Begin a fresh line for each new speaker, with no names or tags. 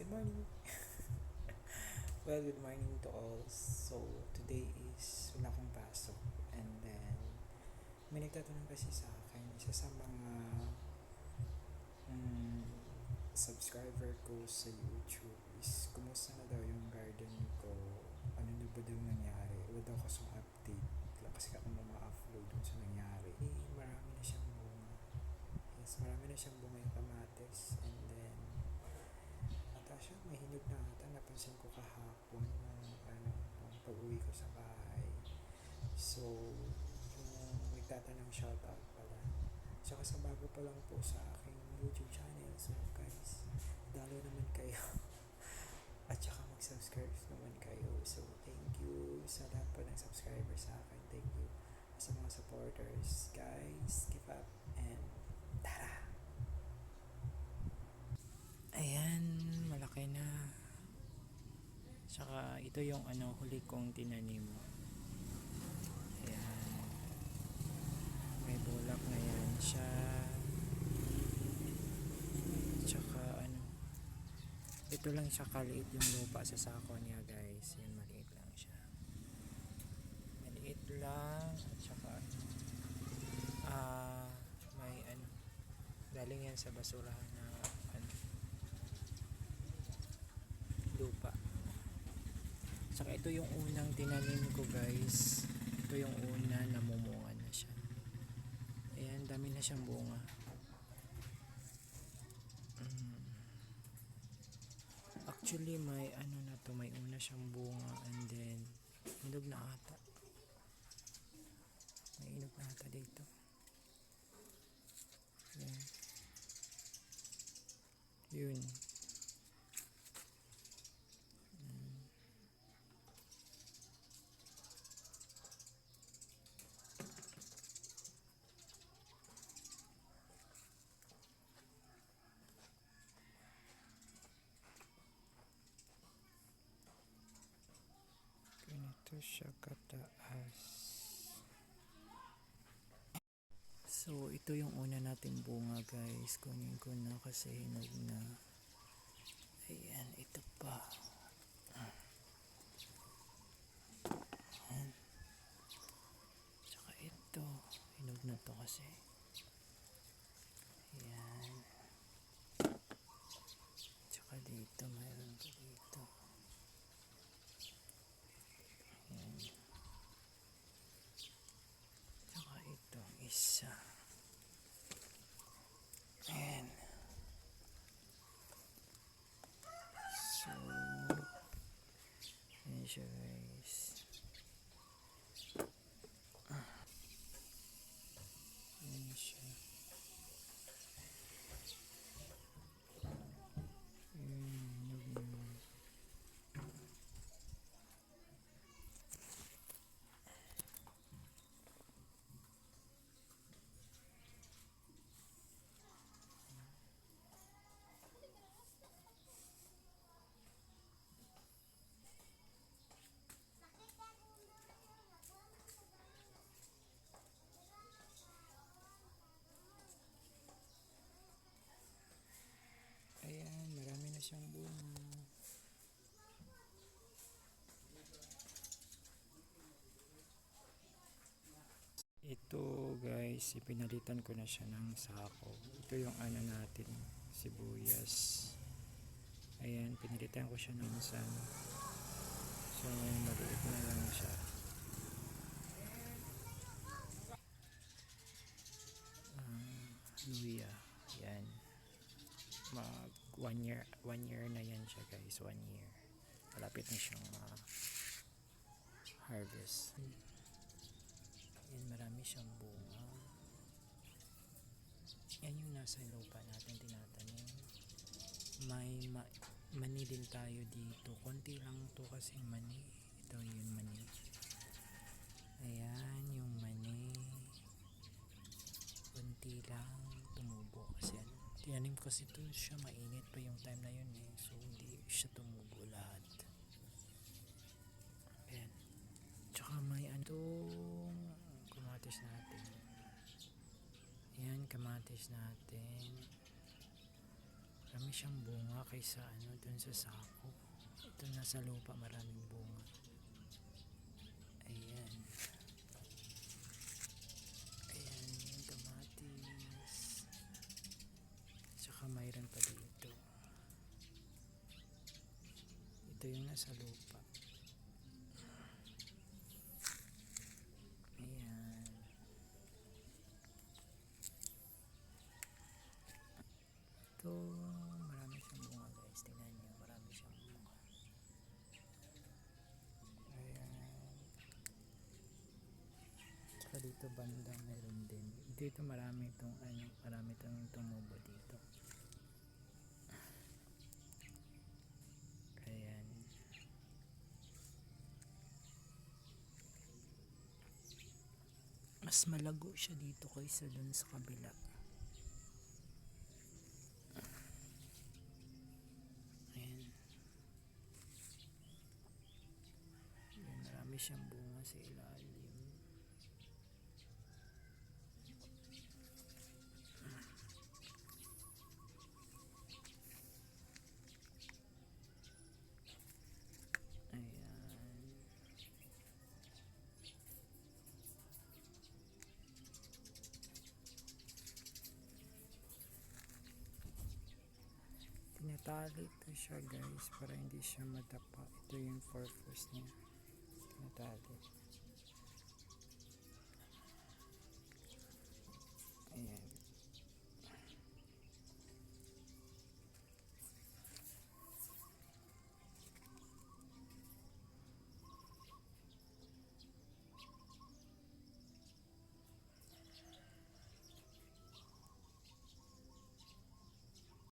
Good morning. Well, good morning to all. So, today is wala akong pasok. And then, may nagtatanong kasi sa akin, isa sa mga mm, subscriber ko sa YouTube is, kumusta na daw yung garden ko? Ano na ba daw nangyari? Wala daw kasong update. Wala kasi akong ma-upload dun sa nangyari. Marami na siyang bunga. Yes, marami na siyang bunga yung kamatis. And then, Natasha, may hinog na ata. Napansin ko kahapon nung pag-uwi ko sa bahay. So, yung nagtatanong shoutout pala. Tsaka sa bago pa lang po sa aking YouTube channel. So, guys, dalo naman kayo. At saka mag-subscribe naman kayo. So, thank you sa lahat po ng subscribers sa akin. Thank you sa mga supporters. Guys, keep up and tara! Ayan, malaki na. Tsaka ito yung huli kong tinanim. Ayan, may bulak na yan siya. Tsaka ito lang siya kaliit yung lupa sa sako niya, guys. Yan, maliit lang siya. Maliit lang. At tsaka may galing yan sa basurahan na lupa. Saka ito yung unang tinanim ko, guys. Ito yung una, namumunga na siya. Ayan, dami na siyang bunga. Actually, may may una siyang bunga and then hinog na ata. May hinog na ata dito. Ayan. Yun. Ganito siya kataas. So, ito yung una nating bunga, guys. Kunin ko na kasi hinog na. Ayan, ito pa. Ayan. Tsaka ito. Hinog na to kasi. Ayan. Tsaka dito, mayroon pa dito. Ayan. Tsaka ito, isa. Ayan. So, ayan siya, guys. Ayan siya. Ayan, marami na siyang bunga. Ito, guys, ipinalitan ko na siya ng sako. Ito yung natin, sibuyas. Ayan, pinalitan ko siya ng sand. So, maliit na lang siya. Luya. Ayan. Mag 1 year na yan siya, guys. 1 year. Malapit na siyang harvest. Ayan, marami siyang bunga. Yan yung nasa lupa natin tinatanim. May mani din tayo dito. Konti lang to kasi mani. Ito yung mani. Ayan yung mani. Konti lang tumubo kasi tinanim kasi ito siya, mainit pa yung time na yun so hindi siya tumubo lahat. Ayan. Tsaka may kamatis natin. Ayan, kamatis natin. Marami siyang bunga kaysa dun sa sako. Ito nasa lupa maraming bunga. Ayan. Ayan yung kamatis. Tsaka mayroon pa dito. Ito yung nasa lupa. Ayan. Ito, marami siyang bunga guys. Tingnan nyo, marami siyang bunga. Ayan. Tsaka dito banda meron din. Dito marami itong marami itong tumubo dito. Ayan. Mas malago siya dito kaysa dun sa kabila. Ayan. Ayan, marami siyang bunga sa ilalim. Ayan. Tinatali ito siya guys para hindi siya madapa. Ito yung purpose niya.